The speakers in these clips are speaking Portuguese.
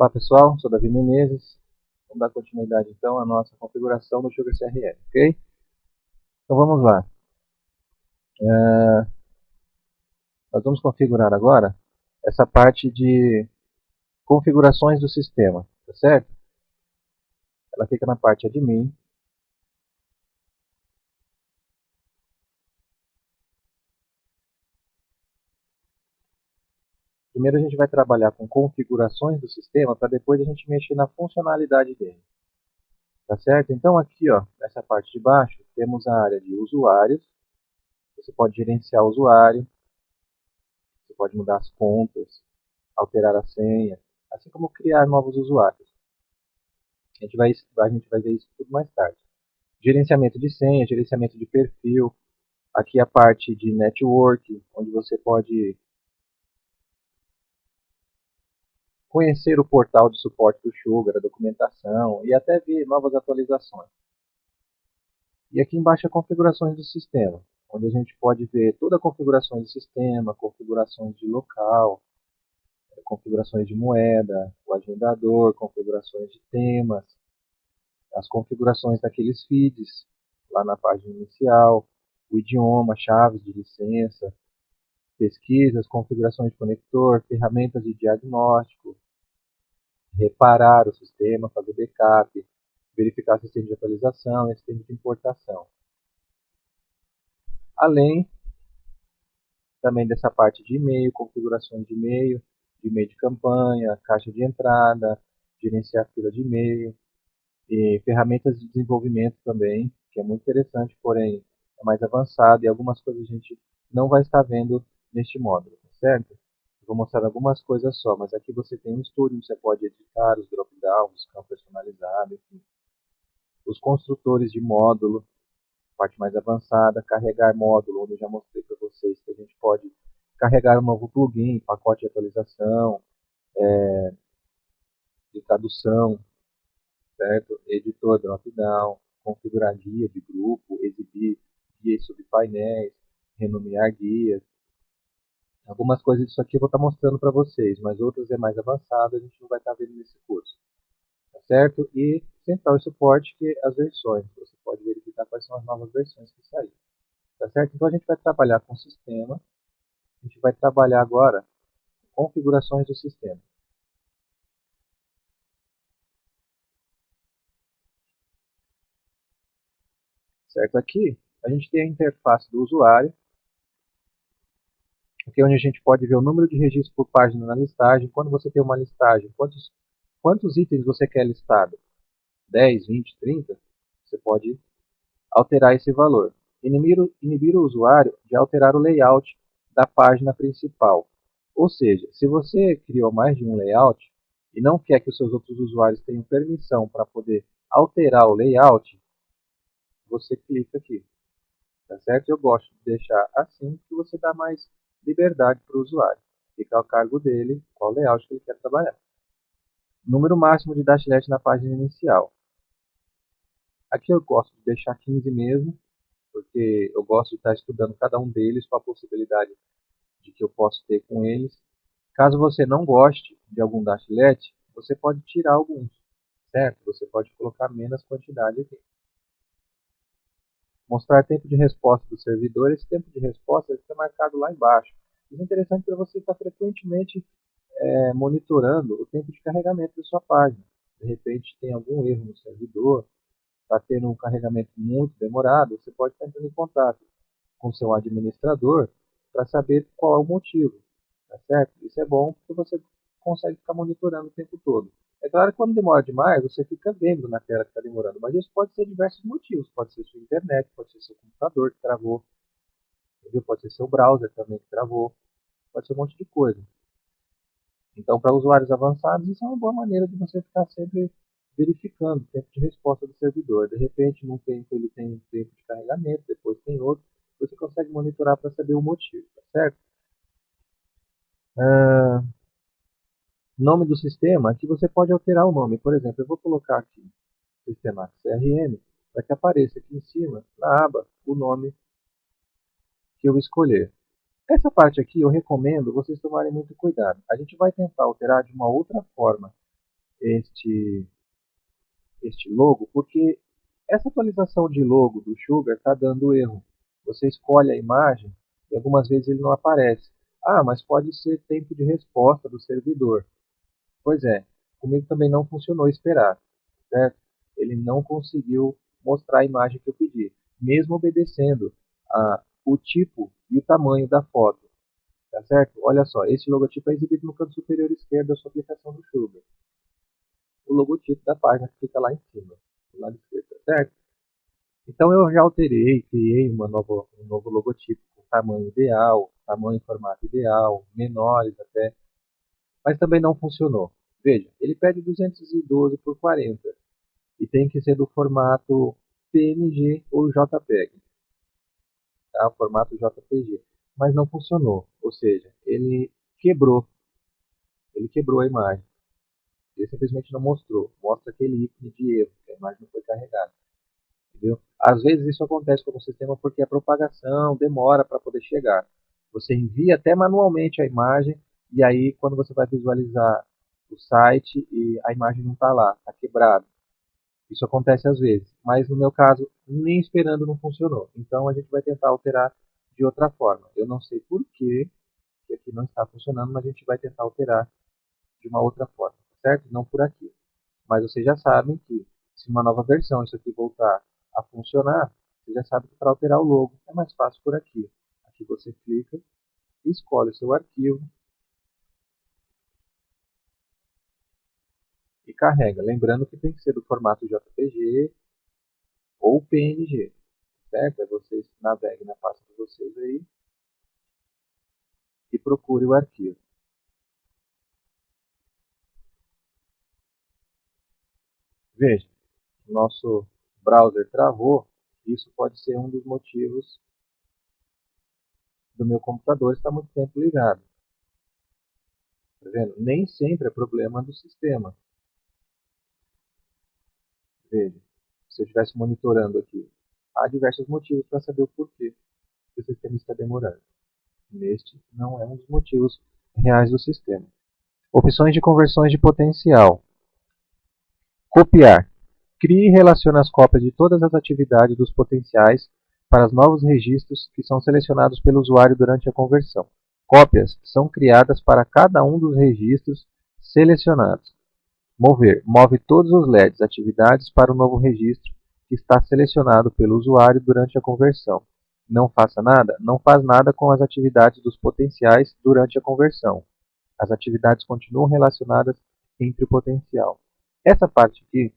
Olá pessoal, sou Davi Menezes. Vamos dar continuidade então à nossa configuração do Sugar CRM, ok? Então vamos lá. Nós vamos configurar agora essa parte de configurações do sistema, tá certo? Ela fica na parte admin. Primeiro a gente vai trabalhar com configurações do sistema para depois a gente mexer na funcionalidade dele. Tá certo? Então aqui, ó, nessa parte de baixo, temos a área de usuários. Você pode gerenciar o usuário, você pode mudar as contas, alterar a senha, assim como criar novos usuários. A gente vai ver isso tudo mais tarde. Gerenciamento de senha, gerenciamento de perfil. Aqui a parte de network, onde você pode conhecer o portal de suporte do Sugar, a documentação e até ver novas atualizações. E aqui embaixo é configurações do sistema, onde a gente pode ver toda a configuração do sistema, configurações de local, configurações de moeda, o agendador, configurações de temas, as configurações daqueles feeds lá na página inicial, o idioma, chaves de licença, pesquisas, configurações de conector, ferramentas de diagnóstico, reparar o sistema, fazer backup, verificar sistema de atualização e sistema de importação. Além também dessa parte de e-mail, configurações de e-mail de campanha, caixa de entrada, gerenciar fila de e-mail, e ferramentas de desenvolvimento também, que é muito interessante, porém é mais avançado e algumas coisas a gente não vai estar vendo neste módulo, tá certo? Eu vou mostrar algumas coisas só, mas aqui você tem um estúdio, você pode editar os drop-downs, os campos personalizados, enfim. Os construtores de módulo, parte mais avançada, carregar módulo, onde eu já mostrei para vocês que a gente pode carregar um novo plugin, pacote de atualização, de tradução, certo? Editor drop-down, configurar guia de grupo, exibir guias sobre painéis, renomear guias. Algumas coisas disso aqui eu vou estar mostrando para vocês, mas outras é mais avançado, a gente não vai estar vendo nesse curso. Tá certo? E central e suporte, que é as versões. Você pode verificar quais são as novas versões que saíram. Tá certo? Então a gente vai trabalhar com o sistema. A gente vai trabalhar agora com configurações do sistema. Certo? Aqui a gente tem a interface do usuário, aqui é onde a gente pode ver o número de registros por página na listagem. Quando você tem uma listagem, quantos itens você quer listado? 10, 20, 30? Você pode alterar esse valor. Inibir o usuário de alterar o layout da página principal. Ou seja, se você criou mais de um layout e não quer que os seus outros usuários tenham permissão para poder alterar o layout, você clica aqui. Tá certo? Eu gosto de deixar assim, que você dá mais liberdade para o usuário. Fica ao cargo dele qual layout que ele quer trabalhar. Número máximo de dashlet na página inicial. Aqui eu gosto de deixar 15 mesmo, porque eu gosto de estar estudando cada um deles com a possibilidade de que eu possa ter com eles. Caso você não goste de algum dashlet, você pode tirar alguns, certo? Você pode colocar menos quantidade aqui. Mostrar tempo de resposta do servidor. Esse tempo de resposta fica marcado lá embaixo. Isso é interessante para você estar frequentemente monitorando o tempo de carregamento da sua página. De repente tem algum erro no servidor, está tendo um carregamento muito demorado, você pode estar entrando em contato com o seu administrador para saber qual é o motivo. Tá certo? Isso é bom porque você consegue ficar monitorando o tempo todo. É claro que quando demora demais, você fica vendo na tela que está demorando, mas isso pode ser diversos motivos. Pode ser sua internet, pode ser seu computador que travou, entendeu? Pode ser seu browser também que travou, pode ser um monte de coisa. Então, para usuários avançados, isso é uma boa maneira de você ficar sempre verificando o tempo de resposta do servidor. De repente, num tempo ele tem um tempo de carregamento, depois tem outro. Você consegue monitorar para saber o motivo, tá certo? Nome do sistema, aqui você pode alterar o nome. Por exemplo, eu vou colocar aqui sistema CRM, para que apareça aqui em cima, na aba, o nome que eu escolher. Essa parte aqui eu recomendo vocês tomarem muito cuidado. A gente vai tentar alterar de uma outra forma este logo, porque essa atualização de logo do Sugar está dando erro. Você escolhe a imagem e algumas vezes ele não aparece. Ah, mas pode ser tempo de resposta do servidor. Pois é, comigo também não funcionou esperar, certo? Ele não conseguiu mostrar a imagem que eu pedi, mesmo obedecendo o tipo e o tamanho da foto, tá certo? Olha só, esse logotipo é exibido no canto superior esquerdo da sua aplicação do Sugar. O logotipo da página que fica lá em cima, do lado esquerdo, tá certo? Então eu já alterei, criei um novo logotipo com tamanho ideal, tamanho e formato ideal, menores até, mas também não funcionou. Veja, ele pede 212 por 40 e tem que ser do formato PNG ou JPEG, tá? O formato JPG, mas não funcionou, ou seja, quebrou, ele quebrou a imagem. Ele simplesmente não mostrou, mostra aquele ícone de erro, que a imagem não foi carregada. Entendeu? Às vezes isso acontece com o sistema porque a propagação demora para poder chegar. Você envia até manualmente a imagem e aí quando você vai visualizar o site e a imagem não está lá, está quebrado. Isso acontece às vezes, mas no meu caso, nem esperando não funcionou. Então a gente vai tentar alterar de outra forma. Eu não sei por que aqui não está funcionando, mas a gente vai tentar alterar de uma outra forma, certo? Não por aqui. Mas vocês já sabem que se uma nova versão isso aqui voltar a funcionar, você já sabe que para alterar o logo é mais fácil por aqui. Aqui você clica, escolhe o seu arquivo e carrega. Lembrando que tem que ser do formato JPG ou PNG, certo? Aí vocês naveguem na pasta de vocês aí e procure o arquivo. Veja, o nosso browser travou. Isso pode ser um dos motivos do meu computador estar muito tempo ligado. Tá vendo? Nem sempre é problema do sistema. Veja, se eu estivesse monitorando aqui, há diversos motivos para saber o porquê que o sistema está demorando. Neste não é um dos motivos reais do sistema. Opções de conversões de potencial. Copiar. Crie e relacione as cópias de todas as atividades dos potenciais para os novos registros que são selecionados pelo usuário durante a conversão. Cópias são criadas para cada um dos registros selecionados. Mover. Move todos os LEDs atividades para o novo registro que está selecionado pelo usuário durante a conversão. Não faça nada? Não faz nada com as atividades dos potenciais durante a conversão. As atividades continuam relacionadas entre o potencial. Essa parte aqui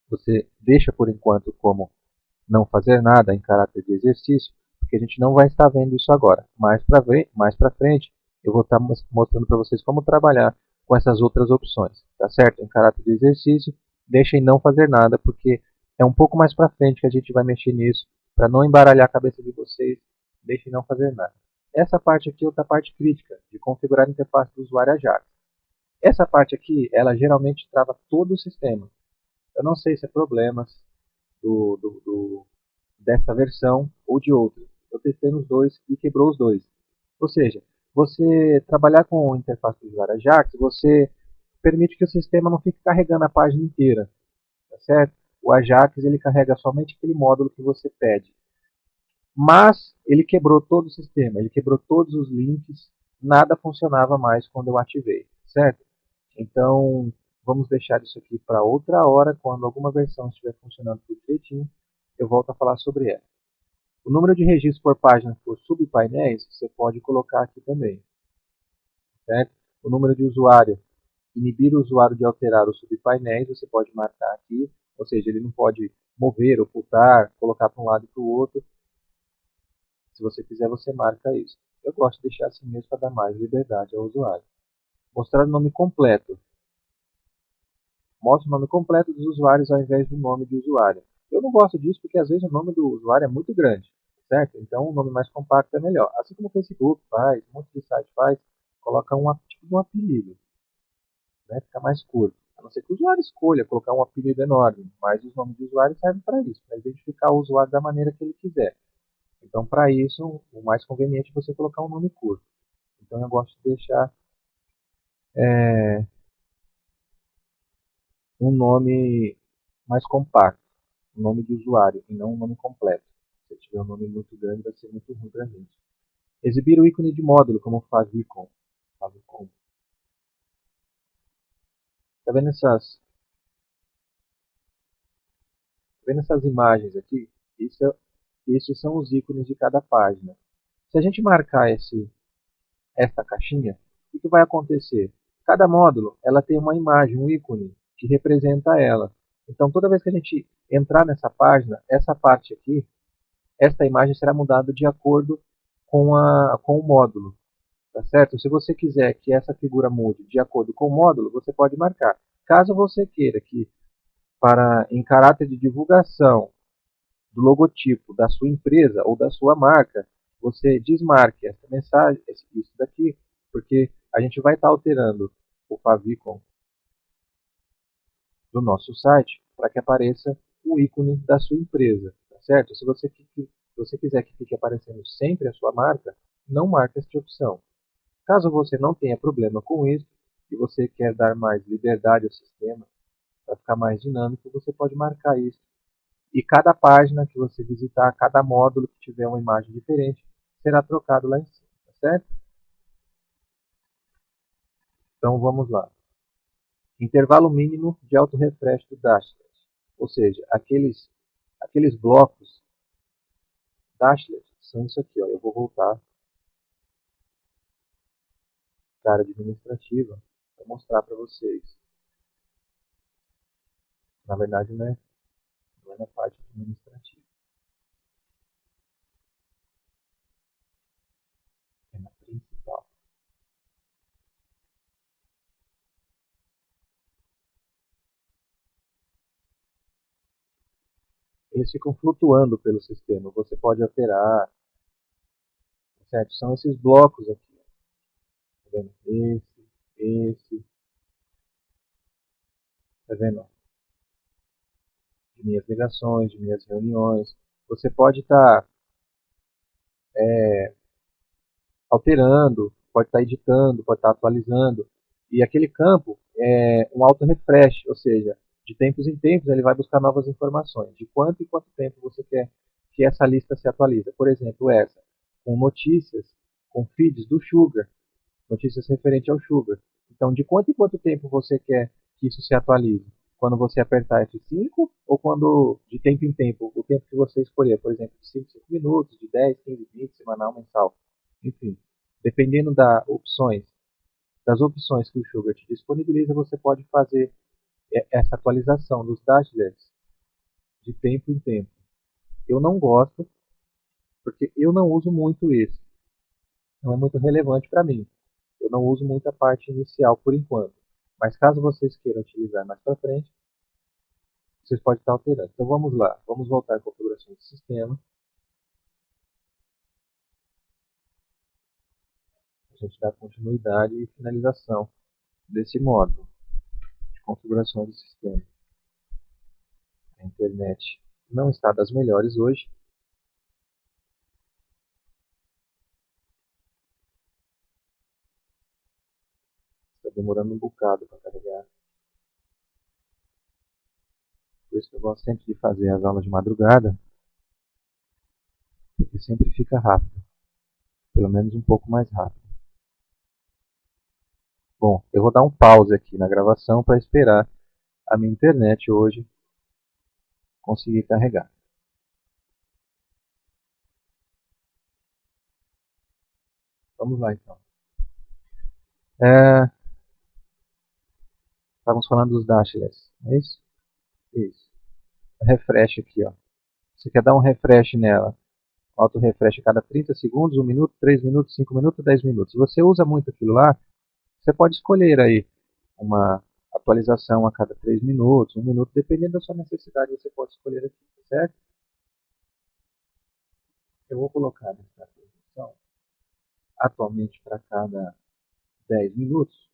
você deixa por enquanto como não fazer nada em caráter de exercício, porque a gente não vai estar vendo isso agora. Mais para frente, eu vou estar mostrando para vocês como trabalhar com essas outras opções, tá certo? Em caráter de exercício, deixem não fazer nada, porque é um pouco mais para frente que a gente vai mexer nisso, para não embaralhar a cabeça de vocês, deixem não fazer nada. Essa parte aqui é outra parte crítica, de configurar a interface do usuário Ajax. Essa parte aqui, ela geralmente trava todo o sistema. Eu não sei se é problemas desta versão ou de outras. Eu testei nos dois e quebrou os dois. Ou seja, você trabalhar com interface do usuário Ajax, você permite que o sistema não fique carregando a página inteira, tá certo? O Ajax ele carrega somente aquele módulo que você pede. Mas ele quebrou todo o sistema, ele quebrou todos os links, nada funcionava mais quando eu ativei, certo? Então, vamos deixar isso aqui para outra hora, quando alguma versão estiver funcionando tudo direitinho, eu volto a falar sobre ela. O número de registros por página por subpainéis, você pode colocar aqui também, certo? O número de usuário, inibir o usuário de alterar os subpainéis, você pode marcar aqui, ou seja, ele não pode mover, ocultar, colocar para um lado e para o outro. Se você quiser, você marca isso. Eu gosto de deixar assim mesmo para dar mais liberdade ao usuário. Mostrar o nome completo. Mostra o nome completo dos usuários ao invés do nome de usuário. Eu não gosto disso porque às vezes o nome do usuário é muito grande, certo? Então um nome mais compacto é melhor. Assim como o Facebook faz, um monte de site faz, coloca tipo de um apelido, né? Fica mais curto. A não ser que o usuário escolha colocar um apelido enorme, mas os nomes de usuário servem para isso, para identificar o usuário da maneira que ele quiser. Então, para isso, o mais conveniente é você colocar um nome curto. Então, eu gosto de deixar um nome mais compacto, um nome de usuário, e não um nome completo. Se tiver um nome muito grande, vai ser muito ruim para a gente. Exibir o ícone de módulo, como favicon. Favicon. Tá vendo essas imagens aqui? Esses são os ícones de cada página. Se a gente marcar esta caixinha, o que vai acontecer? Cada módulo ela tem uma imagem, um ícone que representa ela. Então, toda vez que a gente entrar nessa página, essa parte aqui, esta imagem será mudada de acordo com o módulo. Tá certo? Se você quiser que essa figura mude de acordo com o módulo, você pode marcar. Caso você queira que, em caráter de divulgação do logotipo da sua empresa ou da sua marca, você desmarque essa mensagem, isso daqui, porque a gente vai estar alterando o favicon do nosso site para que apareça o ícone da sua empresa, tá certo? Se você quiser que fique aparecendo sempre a sua marca, não marque esta opção. Caso você não tenha problema com isso e você quer dar mais liberdade ao sistema para ficar mais dinâmico, você pode marcar isso. E cada página que você visitar, cada módulo que tiver uma imagem diferente, será trocado lá em cima, tá certo? Então vamos lá. Intervalo mínimo de auto-refresh do dashlet. Ou seja, aqueles blocos dashlet são isso aqui. Ó. Eu vou voltar para a área administrativa para mostrar para vocês. Na verdade, não é na parte administrativa. É na principal. Eles ficam flutuando pelo sistema. Você pode alterar, certo? São esses blocos aqui. Tá vendo? Esse, tá vendo? De minhas ligações, de minhas reuniões. Você pode estar alterando, pode estar editando, pode estar atualizando. E aquele campo é um auto-refresh, ou seja, de tempos em tempos ele vai buscar novas informações. De quanto em quanto tempo você quer que essa lista se atualize. Por exemplo, essa, com notícias, com feeds do Sugar, notícias referentes ao Sugar. Então, de quanto em quanto tempo você quer que isso se atualize? Quando você apertar F5 ou quando de tempo em tempo, o tempo que você escolher, por exemplo, de 5 minutos, de 10, 15, 20, semanal, mensal, enfim. Dependendo das opções que o Sugar te disponibiliza, você pode fazer essa atualização dos dashlets de tempo em tempo. Eu não gosto, porque eu não uso muito isso. Não é muito relevante para mim. Eu não uso muito a parte inicial por enquanto. Mas caso vocês queiram utilizar mais para frente, vocês podem estar alterando. Então vamos lá. Vamos voltar à configuração do sistema. A gente dá continuidade e finalização desse módulo de configuração do sistema. A internet não está das melhores hoje. Está demorando um bocado para carregar. Por isso que eu gosto sempre de fazer as aulas de madrugada, porque sempre fica rápido. Pelo menos um pouco mais rápido. Bom, eu vou dar um pause aqui na gravação para esperar a minha internet hoje conseguir carregar. Vamos lá então. Estávamos falando dos dashlets, é isso? Isso. Refresh aqui, ó. Você quer dar um refresh nela. Auto refresh a cada 30 segundos, 1 minuto, 3 minutos, 5 minutos, 10 minutos. Se você usa muito aquilo lá, você pode escolher aí uma atualização a cada 3 minutos, 1 minuto, dependendo da sua necessidade, você pode escolher aqui, certo? Eu vou colocar nessa atualização atualmente para cada 10 minutos.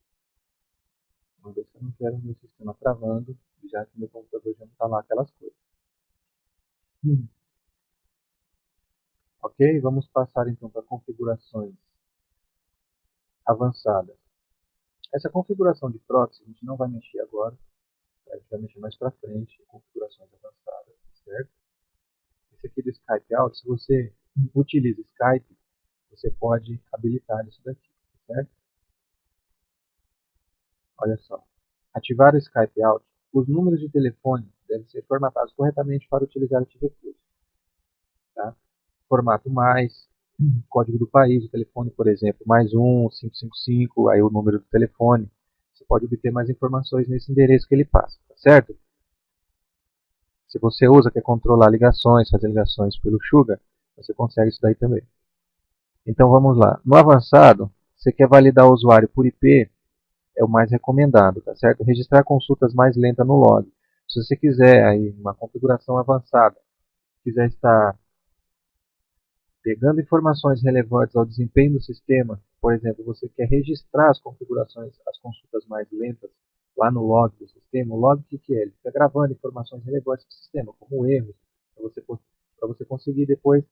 Vamos ver se eu não quero o meu sistema travando, já que meu computador já não está lá aquelas coisas. Ok, vamos passar então para configurações avançadas. Essa configuração de proxy a gente não vai mexer agora, A gente vai mexer mais para frente em configurações avançadas, certo? Esse aqui do Skype Out, se você utiliza Skype, você pode habilitar isso daqui, certo? Olha só. Ativar o Skype Out, os números de telefone devem ser formatados corretamente para utilizar este recurso. Tá? Formato mais, código do país, o telefone, por exemplo, +1 555, aí o número do telefone. Você pode obter mais informações nesse endereço que ele passa, tá certo? Se você usa, quer controlar ligações, fazer ligações pelo Sugar, você consegue isso daí também. Então vamos lá. No avançado, você quer validar o usuário por IP, é o mais recomendado, tá certo? Registrar consultas mais lentas no log. Se você quiser aí uma configuração avançada, quiser estar pegando informações relevantes ao desempenho do sistema, por exemplo, você quer registrar as configurações, as consultas mais lentas lá no log do sistema. O log o que é? Ele fica gravando informações relevantes do sistema, como erros, para você conseguir depois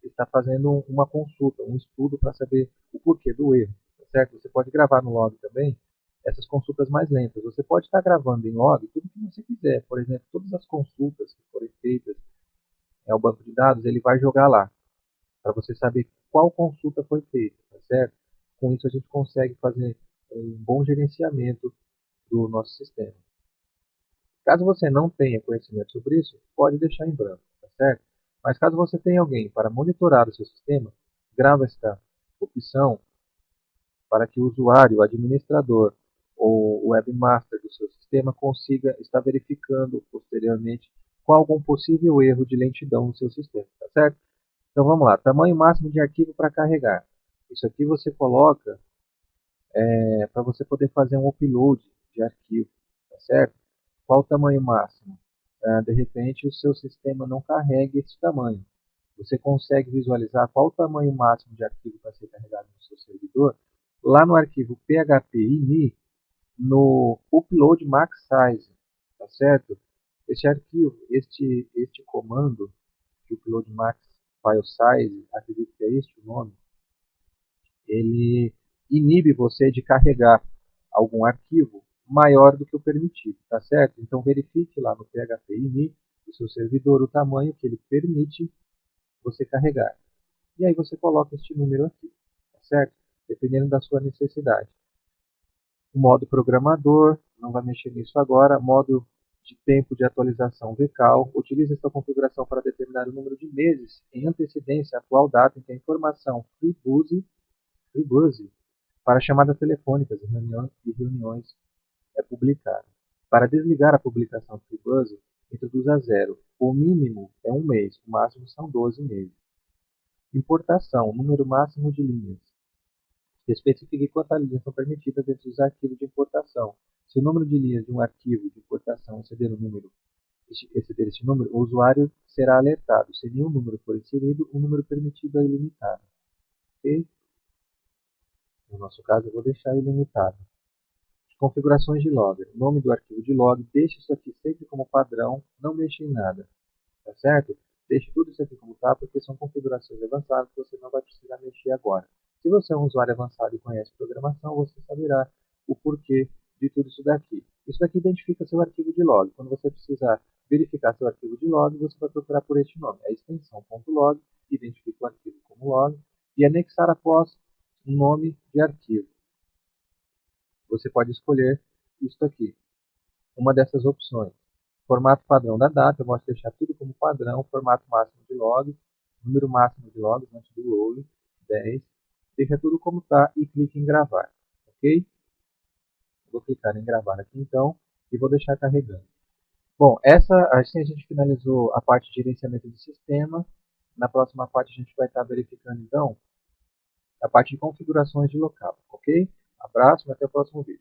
estar fazendo uma consulta, um estudo para saber o porquê do erro, tá certo? Você pode gravar no log também essas consultas mais lentas. Você pode estar gravando em log tudo que você quiser, por exemplo, todas as consultas que forem feitas ao banco de dados, ele vai jogar lá para você saber qual consulta foi feita, tá certo? Com isso a gente consegue fazer um bom gerenciamento do nosso sistema. Caso você não tenha conhecimento sobre isso, pode deixar em branco, tá certo? Mas caso você tenha alguém para monitorar o seu sistema, grava esta opção para que o usuário, o administrador ou o webmaster do seu sistema consiga estar verificando posteriormente qual algum possível erro de lentidão no seu sistema, tá certo? Então vamos lá, tamanho máximo de arquivo para carregar. Isso aqui você coloca para você poder fazer um upload de arquivo, tá certo? Qual o tamanho máximo? De repente o seu sistema não carrega esse tamanho. Você consegue visualizar qual o tamanho máximo de arquivo para ser carregado no seu servidor lá no arquivo php.ini no upload max size, tá certo? Este arquivo, este comando de upload max file size, acredito que é este o nome, ele inibe você de carregar algum arquivo maior do que o permitido, tá certo? Então verifique lá no php.ini do seu servidor o tamanho que ele permite você carregar. E aí você coloca este número aqui, tá certo? Dependendo da sua necessidade. O modo programador, não vai mexer nisso agora. Modo de tempo de atualização VCAL. Utilize esta configuração para determinar o número de meses em antecedência à atual data em que a informação FreeBuzz para chamadas telefônicas e reuniões é publicada. Para desligar a publicação FreeBuzz, introduza 0. O mínimo é 1 mês, o máximo são 12 meses. Importação, número máximo de linhas. Especifique quantas linhas são permitidas dentro dos arquivos de importação. Se o número de linhas de um arquivo de importação exceder este número, o usuário será alertado. Se nenhum número for inserido, o número permitido é ilimitado. Ok? No nosso caso, eu vou deixar ilimitado. Configurações de logger. Nome do arquivo de log. Deixe isso aqui sempre como padrão. Não mexa em nada. Tá certo? Deixe tudo isso aqui como está, porque são configurações avançadas que você não vai precisar mexer agora. Se você é um usuário avançado e conhece programação, você saberá o porquê de tudo isso daqui. Isso daqui identifica seu arquivo de log. Quando você precisar verificar seu arquivo de log, você vai procurar por este nome. A extensão .log, identifica o arquivo como log, e anexar após um nome de arquivo. Você pode escolher isso aqui, uma dessas opções. Formato padrão da data, eu gosto de deixar tudo como padrão, formato máximo de logs, número máximo de logs antes do roll, 10. Deixa tudo como está e clique em gravar, ok? Vou clicar em gravar aqui então e vou deixar carregando. Bom, assim a gente finalizou a parte de gerenciamento de sistema. Na próxima parte a gente vai estar verificando então a parte de configurações de local, ok? Abraço e até o próximo vídeo.